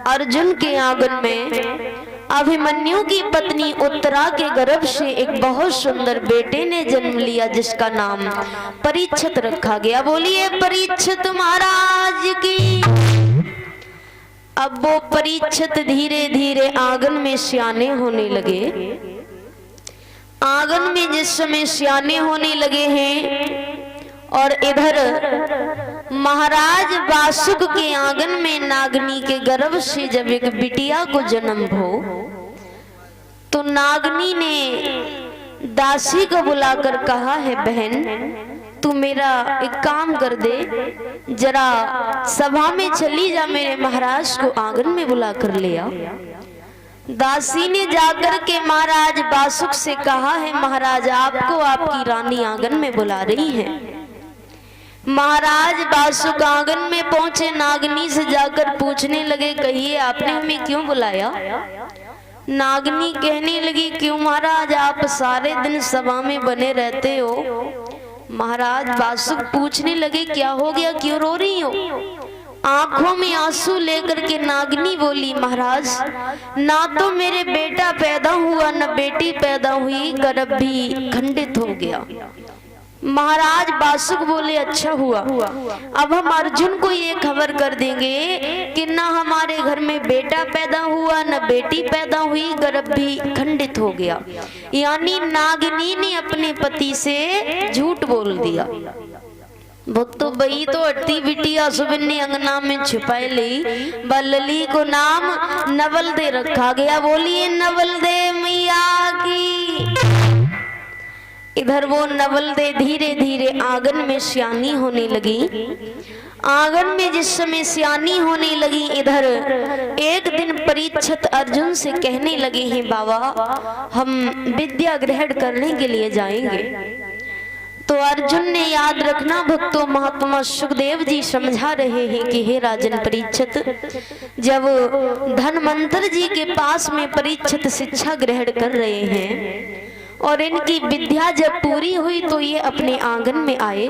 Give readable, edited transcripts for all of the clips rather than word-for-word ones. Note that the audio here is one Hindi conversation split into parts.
अर्जुन के आंगन में अभिमन्यु की पत्नी उत्तरा के गर्भ से एक बहुत सुंदर बेटे ने जन्म लिया, जिसका नाम परीक्षित रखा गया। बोलिए परीक्षित महाराज की। अब वो परीक्षित धीरे धीरे आंगन में सियाने होने लगे। आंगन में जिस समय सियाने होने लगे हैं और इधर महाराज वासुक के आंगन में नागनी के गर्भ से जब एक बिटिया को जन्म हो तो नागनी ने दासी को बुलाकर कहा है, बहन तू मेरा एक काम कर दे, जरा सभा में चली जा, मेरे महाराज को आंगन में बुला कर ले आ। दासी ने जाकर के महाराज वासुक से कहा है, महाराज आपको आपकी रानी आंगन में बुला रही है। महाराज वासुक आंगन में पहुंचे, नागनी से जाकर पूछने लगे, कहिए आपने हमें क्यों बुलाया? नागनी कहने लगी, क्यों महाराज आप सारे दिन सभा में बने रहते हो। महाराज वासुक पूछने लगे, क्या हो गया, क्यों रो रही हो? आंखों में आंसू लेकर के नागनी बोली, महाराज ना तो मेरे बेटा पैदा हुआ न बेटी पैदा हुई, गर्भ भी खंडित हो गया। महाराज वासुक बोले, अच्छा हुआ, अब हम अर्जुन को ये खबर कर देंगे कि ना हमारे घर में बेटा पैदा हुआ न बेटी पैदा हुई, गर्भ भी खंडित हो गया। यानी नागिनी ने अपने पति से झूठ बोल दिया। भक्तों बही तो अट्टी बिटिया सुबिन ने अंगना में छिपाई ली, बल्लली को नाम नवल दे रखा गया। बोलिए नवल दे मैया की। इधर वो नवल दे धीरे धीरे आंगन में सियानी होने लगी। आंगन में जिस समय सियानी होने लगी, इधर एक दिन परीक्षित अर्जुन से कहने लगे हैं, बाबा हम विद्या ग्रहण करने के लिए जाएंगे। तो अर्जुन ने, याद रखना भक्तों, महात्मा सुखदेव जी समझा रहे हैं कि हे राजन परीक्षित, जब धनवंतर जी के पास में परीक्षित शिक्षा ग्रहण कर रहे हैं और इनकी विद्या जब पूरी हुई तो ये अपने आंगन में आए।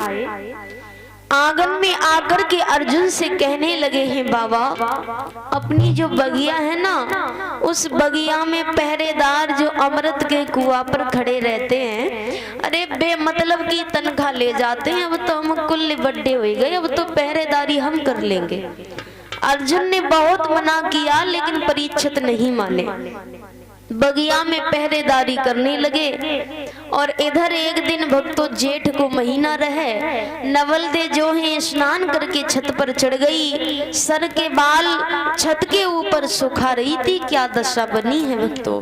आंगन में आकर के अर्जुन से कहने लगे हैं, बाबा अपनी जो बगिया है ना, उस बगिया में पहरेदार जो अमृत के कुआं पर खड़े रहते हैं, अरे बेमतलब की तनख्वाह ले जाते हैं, अब तो हम कुल्ले बड्डे हो गए, अब तो पहरेदारी हम कर लेंगे। अर्जुन ने बहुत मना किया लेकिन परीक्षित नहीं माने, बगिया में पहरेदारी करने लगे। और इधर एक दिन भक्तों जेठ को महीना रहे, नवल दे जो है स्नान करके छत पर चढ़ गई, सर के बाल छत के ऊपर सुखा रही थी। क्या दशा बनी है भक्तों।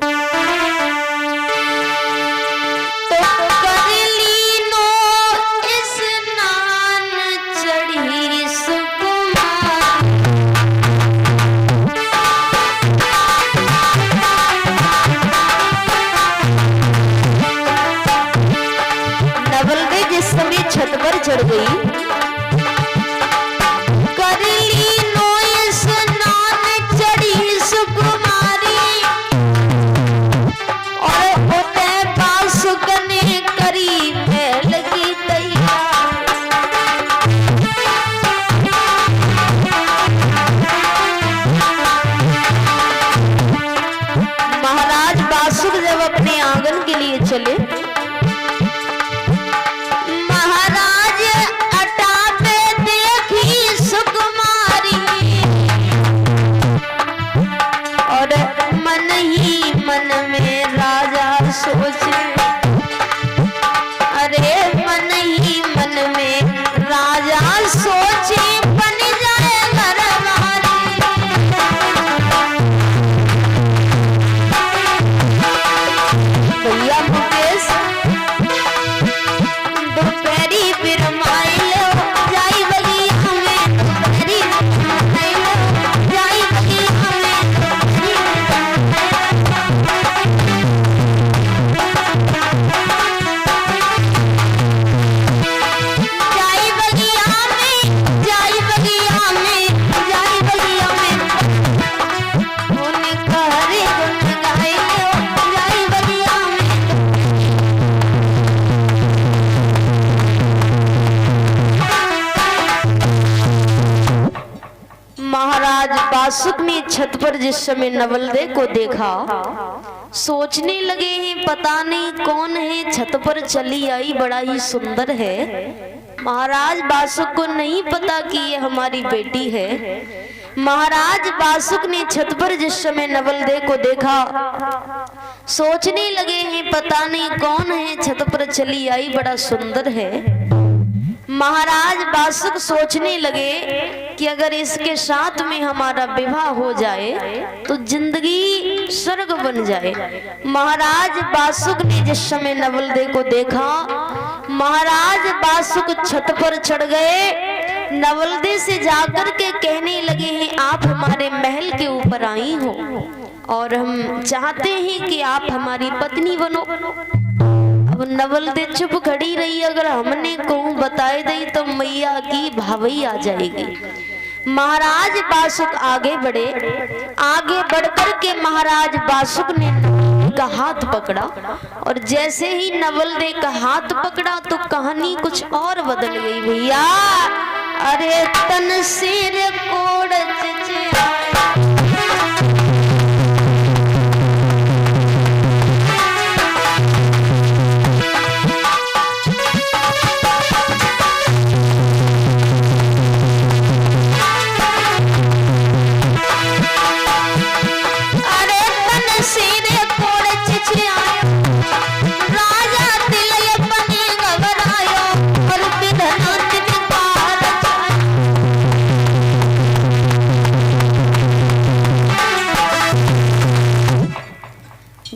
छत पर चढ़ गई, कर ली नो स्नान चढ़ी सुकुमारी, और होते वासुक ने करी महल की तैयारी। महाराज वासुक जब अपने आंगन के लिए चले, सोचे अरे मन ही मन में राजा सोचे, बन जाए घरवाली। भैया मुकेश बासुक ने छत पर जिस समय नवलदे को देखा, सोचने लगे हैं पता नहीं कौन है, छत पर चली आई, बड़ा ही सुंदर है। महाराज बासुक को नहीं पता कि ये हमारी बेटी है। महाराज बासुक ने छत पर जिस समय नवलदे को देखा, सोचने लगे हैं पता नहीं कौन है, छत पर चली आई, बड़ा सुंदर है। महाराज बासुक सोचने लगे कि अगर इसके साथ में हमारा विवाह हो जाए तो जिंदगी स्वर्ग बन जाए। महाराज बासुक ने जिस समय नवलदे को देखा, महाराज बासुक छत पर चढ़ गए, नवलदे से जाकर के कहने लगे हैं आप हमारे महल के ऊपर आई हो और हम चाहते हैं कि आप हमारी पत्नी बनो। अब नवलदे चुप खड़ी रही, अगर हमने कहूँ बताए दी तो मैया की भावई आ जाएगी। महाराज बासुक आगे बढ़े, आगे बढ़कर के महाराज बासुक ने का हाथ पकड़ा और जैसे ही नवलदे का हाथ पकड़ा तो कहानी कुछ और बदल गई भैया। अरे तन सिर कोड़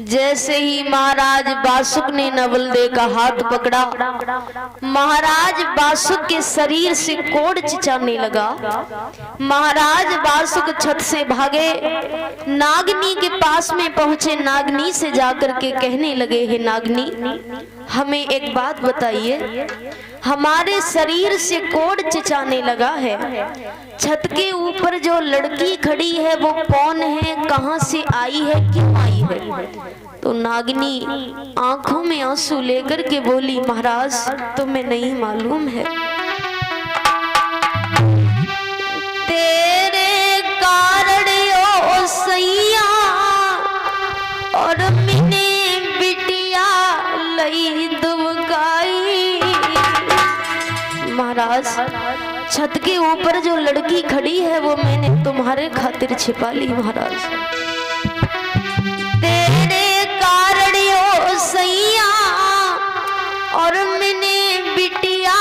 जैसे ही महाराज बासुक ने नवलदे का हाथ पकड़ा, महाराज बासुक के शरीर से कोढ़ चिचाने लगा। महाराज बासुक छत से भागे, नागनी के पास में पहुंचे, नागनी से जाकर के कहने लगे हे नागनी हमें एक बात बताइए, हमारे शरीर से कोढ़ चिचाने लगा है, छत के ऊपर जो लड़की खड़ी है वो कौन है, कहां से आई है, क्यों आई है? तो नागिनी आंखों में आंसू लेकर के बोली महाराज तुम्हें नहीं मालूम है, तेरे कारण ओ सैया और मैंने बिटिया लई दुबकाई। महाराज छत के ऊपर जो लड़की खड़ी है वो मैंने तुम्हारे खातिर छिपा ली। महाराज तेरे कारण ओ सैया और मैंने बिटिया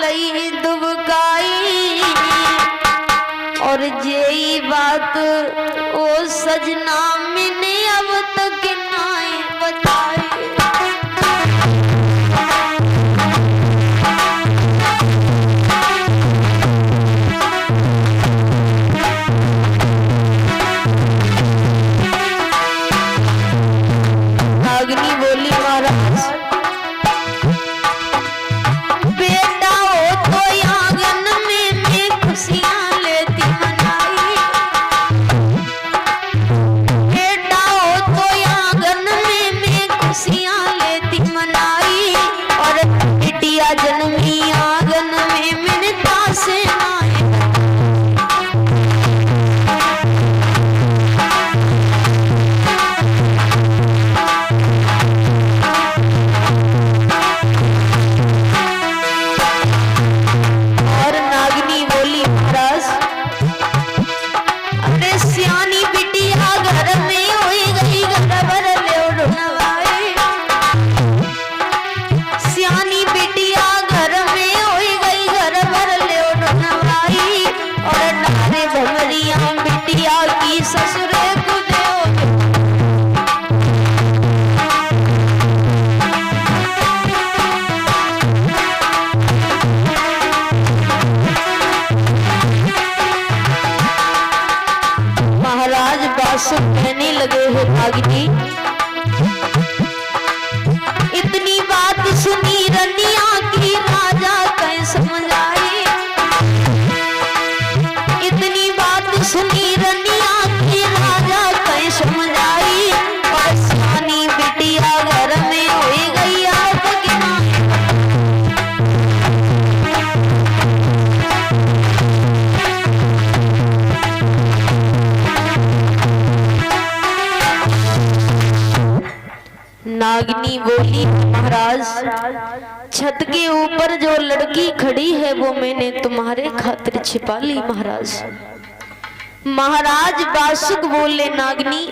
लई दुबकाई, और यही बात ओ सजना मैंने अब तक नाई बताई। नागिनी बोली महाराज बेटा हो तो आंगन में मैं खुशियां लेती मनाई, बेटा हो तो आंगन में मैं खुशियां लेती मनाई, और बिटिया जन्मी आंगन में मैंने तासे कहने लगे हो नागिनी इतनी बात सुनी रनिया की राजा कैसे समझ आई, इतनी बात सुनी रनिया की राजा कैसे समझ आई, और सानी बिटिया घर में हो गई आग नागिनी बोली, महाराज छत के ऊपर जो लड़की खड़ी है वो मैंने तुम्हारे खातिर छिपा ली महाराज। महाराज बासुक बोले, नागिनी